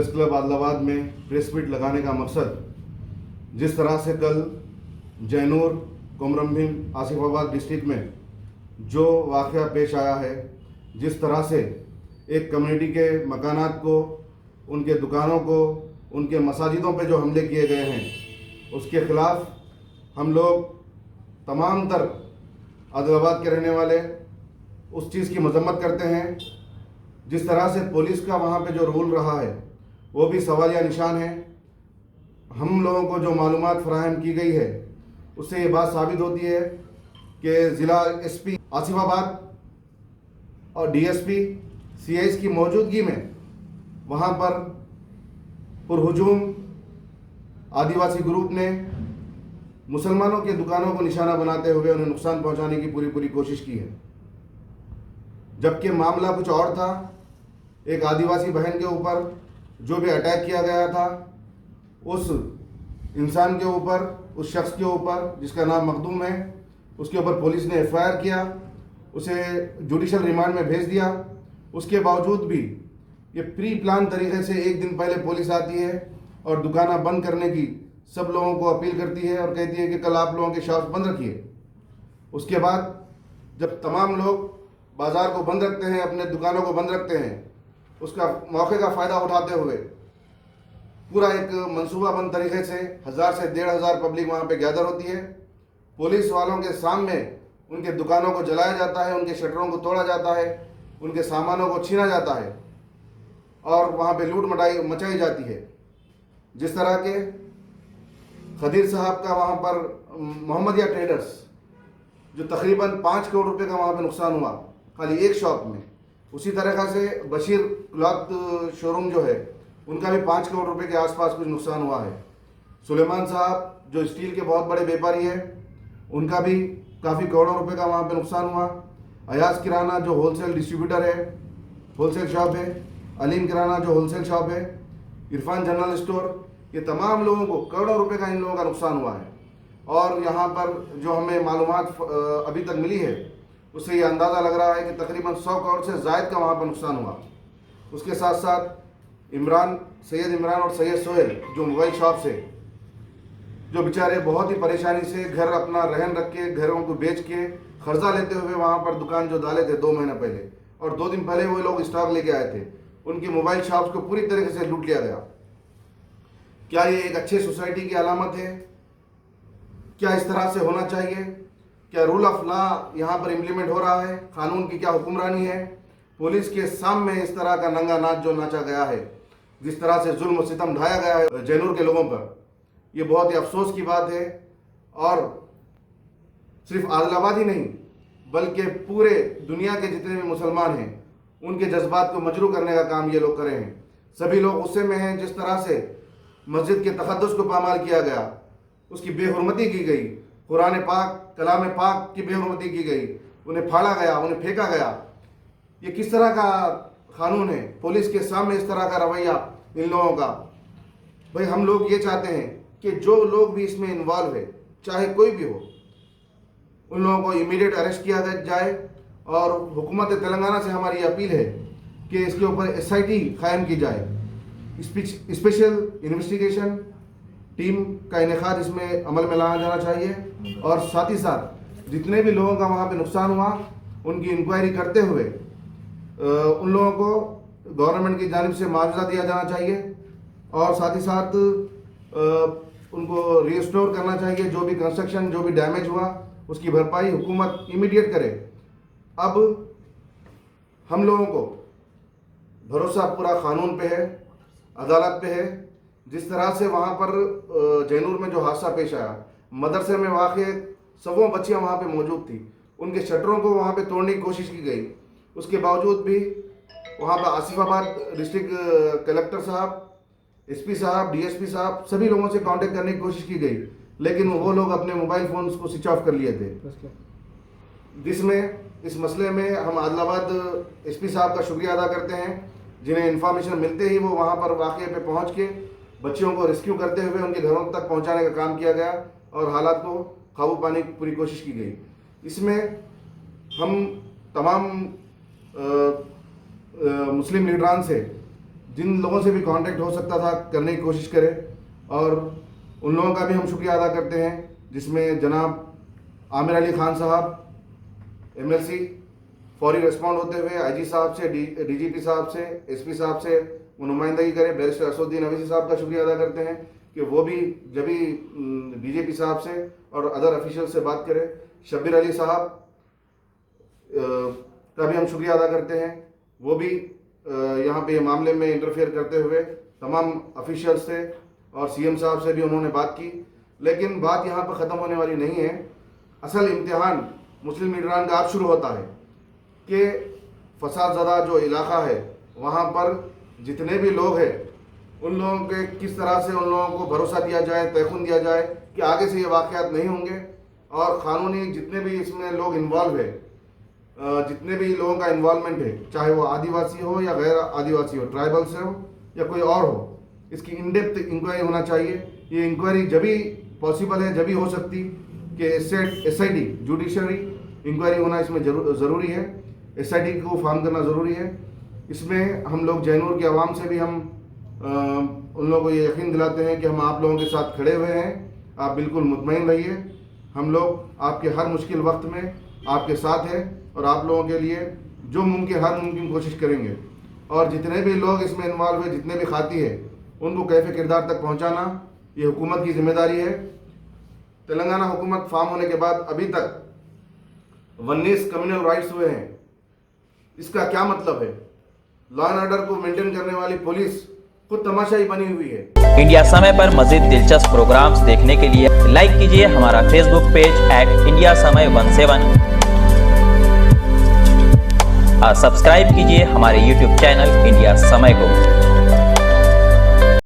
Press club Adilabad में press meet लगाने का मकसद, जिस तरह से कल जैनूर, कोमरमभीम, आसिफाबाद डिस्ट्रिक्ट में जो वाक़या पेश आया है, जिस तरह से एक कम्युनिटी के मकानात को, उनके दुकानों को, उनके मसाजिदों पे जो हमले किए गए हैं, उसके ख़िलाफ़ हम लोग तमाम तर आदिलाबाद के रहने वाले उस चीज़ की मजम्मत करते हैं। जिस तरह से पुलिस का वहाँ पे जो रोल रहा है वो भी सवालिया निशान है। हम लोगों को जो मालूमात फराहम की गई है उससे ये बात साबित होती है कि ज़िला एसपी आसिफाबाद और डीएसपी सीआईएस की मौजूदगी में वहाँ पर पुरहुजूम आदिवासी ग्रुप ने मुसलमानों के दुकानों को निशाना बनाते हुए उन्हें नुकसान पहुँचाने की पूरी कोशिश की है, जबकि मामला कुछ और था। एक आदिवासी बहन के ऊपर जो भी अटैक किया गया था, उस इंसान के ऊपर, उस शख्स के ऊपर जिसका नाम मखदूम है, उसके ऊपर पुलिस ने एफआईआर किया, उसे जुडिशल रिमांड में भेज दिया। उसके बावजूद भी ये प्री प्लान तरीके से एक दिन पहले पुलिस आती है और दुकाना बंद करने की सब लोगों को अपील करती है और कहती है कि कल आप लोगों के शॉप बंद रखिए। उसके बाद जब तमाम लोग बाज़ार को बंद रखते हैं, अपने दुकानों को बंद रखते हैं, उसका मौके का फ़ायदा उठाते हुए पूरा एक मंसूबाबंद तरीके से 1000 से 1500 पब्लिक वहाँ पे गैदर होती है। पुलिस वालों के सामने उनके दुकानों को जलाया जाता है, उनके शटरों को तोड़ा जाता है, उनके सामानों को छीना जाता है और वहाँ पे लूट मचाई जाती है। जिस तरह के खदीर साहब का वहाँ पर मोहम्मदिया ट्रेडर्स, जो तकरीबन 5 करोड़ रुपए का वहाँ पे नुकसान हुआ खाली एक शॉप में। उसी तरह से बशीर क्लॉथ शोरूम जो है, उनका भी 5 करोड़ रुपए के आसपास कुछ नुकसान हुआ है। सुलेमान साहब जो स्टील के बहुत बड़े व्यापारी हैं, उनका भी काफ़ी करोड़ों रुपए का वहाँ पे नुकसान हुआ। अयाज किराना जो होलसेल डिस्ट्रीब्यूटर है, होलसेल शॉप है, अलीम किराना जो होलसेल शॉप है, इरफान जनरल स्टोर, ये तमाम लोगों को करोड़ों रुपए का इन लोगों का नुकसान हुआ है। और यहाँ पर जो हमें मालूमात अभी तक मिली है, उससे ये अंदाज़ा लग रहा है कि तकरीबन 100 करोड़ से ज़ायद का वहाँ पर नुकसान हुआ। उसके साथ साथ सैयद इमरान और सैयद सोहेल जो मोबाइल शॉप से, जो बेचारे बहुत ही परेशानी से घर अपना रहन रख के, घरों को बेच के कर्जा लेते हुए वहाँ पर दुकान जो डाले थे 2 महीने पहले, और 2 दिन पहले वो लोग स्टॉक लेके आए थे, उनकी मोबाइल शॉप्स को पूरी तरीके से लूट लिया गया। क्या ये एक अच्छी सोसाइटी की अलामत है? क्या इस तरह से होना चाहिए? क्या रूल ऑफ लॉ यहाँ पर इम्प्लीमेंट हो रहा है? कानून की क्या हुक्मरानी है? पुलिस के सामने इस तरह का नंगा नाच जो नाचा गया है, जिस तरह से जुल्म और सितम ढाया गया है जैनूर के लोगों पर, ये बहुत ही अफसोस की बात है। और सिर्फ आदिलाबाद ही नहीं बल्कि पूरे दुनिया के जितने भी मुसलमान हैं, उनके जज्बात को मजरू करने का काम ये लोग करे हैं। सभी लोग गुस्से में हैं। जिस तरह से मस्जिद के तक़द्दुस को पामाल किया गया, उसकी बेहुरमती की गई, कुरान पाक, कलाम पाक की बेहुरमती की गई, उन्हें फाड़ा गया, उन्हें फेंका गया, ये किस तरह का कानून है? पुलिस के सामने इस तरह का रवैया इन लोगों का। भाई हम लोग ये चाहते हैं कि जो लोग भी इसमें इन्वॉल्व है, चाहे कोई भी हो, उन लोगों को इमीडिएट अरेस्ट किया जाए। और हुकूमत तेलंगाना से हमारी अपील है कि इसके ऊपर एसआईटी कायम की जाए, स्पेशल इन्वेस्टिगेशन टीम का इनेकाद इसमें अमल में लाया जाना चाहिए। और साथ ही साथ जितने भी लोगों का वहाँ पे नुकसान हुआ, उनकी इंक्वायरी करते हुए उन लोगों को गवर्नमेंट की जानिब से मुआवजा दिया जाना चाहिए। और साथ ही साथ उनको रिस्टोर करना चाहिए। जो भी कंस्ट्रक्शन, जो भी डैमेज हुआ, उसकी भरपाई हुकूमत इमीडिएट करे। अब हम लोगों को भरोसा पूरा कानून पे है, अदालत पे है। जिस तरह से वहाँ पर जैनूर में जो हादसा पेश आया, मदरसे में वाक़ 100 बच्चियाँ वहाँ पे मौजूद थी, उनके शटरों को वहाँ पे तोड़ने की कोशिश की गई। उसके बावजूद भी वहाँ पर आसिफाबाद डिस्ट्रिक्ट कलेक्टर साहब, एसपी साहब, डीएसपी साहब, सभी लोगों से कांटेक्ट करने की कोशिश की गई, लेकिन वो लोग अपने मोबाइल फ़ोन्स को स्विच ऑफ कर लिए थे। जिसमें इस मसले में हम आदिलाबाद एसपी साहब का शुक्रिया अदा करते हैं, जिन्हें इन्फॉर्मेशन मिलते ही वो वहाँ पर वाक़े पे पहुँच के बच्चियों को रेस्क्यू करते हुए उनके घरों तक पहुँचाने का काम किया गया और हालात को काबू पाने की पूरी कोशिश की गई। इसमें हम तमाम मुस्लिम लीडरान से जिन लोगों से भी कांटेक्ट हो सकता था करने की कोशिश करें, और उन लोगों का भी हम शुक्रिया अदा करते हैं, जिसमें जनाब आमिर अली खान साहब MLC फौरी रिस्पॉन्ड होते हुए IG साहब से, DGP साहब से, SP साहब से वो नुमाइंदगी करें। बैरिस्टर असदुद्दीन अवैसी साहब का शुक्रिया अदा करते हैं कि वो भी जब भी DGP साहब से और अदर ऑफिशियल से बात करें। शब्बीर अली साहब का भी हम शुक्रिया अदा करते हैं, वो भी यहाँ पे मामले में इंटरफेयर करते हुए तमाम ऑफिशियल से और CM साहब से भी उन्होंने बात की। लेकिन बात यहाँ पर ख़त्म होने वाली नहीं है। असल इम्तिहान मुस्लिम लीडरान का अब शुरू होता है कि फसाद ज़दा जो इलाका है वहाँ पर जितने भी लोग हैं उन लोगों के किस तरह से उन लोगों को भरोसा दिया जाए, तयक़ुन दिया जाए कि आगे से ये वाक़यात नहीं होंगे, और क़ानूनी जितने भी इसमें लोग इन्वॉल्व है, जितने भी लोगों का इन्वॉल्वमेंट है, चाहे वो आदिवासी हो या गैर आदिवासी हो, ट्राइबल से हो या कोई और हो, इसकी इन डेप्थ इंक्वायरी होना चाहिए। ये इंक्वायरी जब भी पॉसिबल है, जब भी हो सकती कि SIT जुडिशरी इंक्वायरी होना इसमें ज़रूरी है। SIT को फॉर्म करना ज़रूरी है। इसमें हम लोग जैनूर की आवाम से भी हम उन लोगों को ये यकीन दिलाते हैं कि हम आप लोगों के साथ खड़े हुए हैं। आप बिल्कुल मुतमईन रहिए, हम लोग आपके हर मुश्किल वक्त में आपके साथ हैं और आप लोगों के लिए जो मुमकिन हर मुमकिन कोशिश करेंगे। और जितने भी लोग इसमें इन्वॉल्व है, जितने भी खाती है, उनको कैफ़े किरदार तक पहुँचाना ये हुकूमत की जिम्मेदारी है। तेलंगाना हुकूमत फॉर्म होने के बाद अभी तक 19 कम्युनल राइट्स हुए हैं। इसका क्या मतलब है? लॉ एंड ऑर्डर को मेंटेन करने वाली पुलिस खुद तमाशाई बनी हुई है। इंडिया समय पर मजीद दिलचस्प प्रोग्राम्स देखने के लिए लाइक कीजिए हमारा फेसबुक पेज @इंडिया समय 17 और सब्सक्राइब कीजिए हमारे यूट्यूब चैनल इंडिया समय को।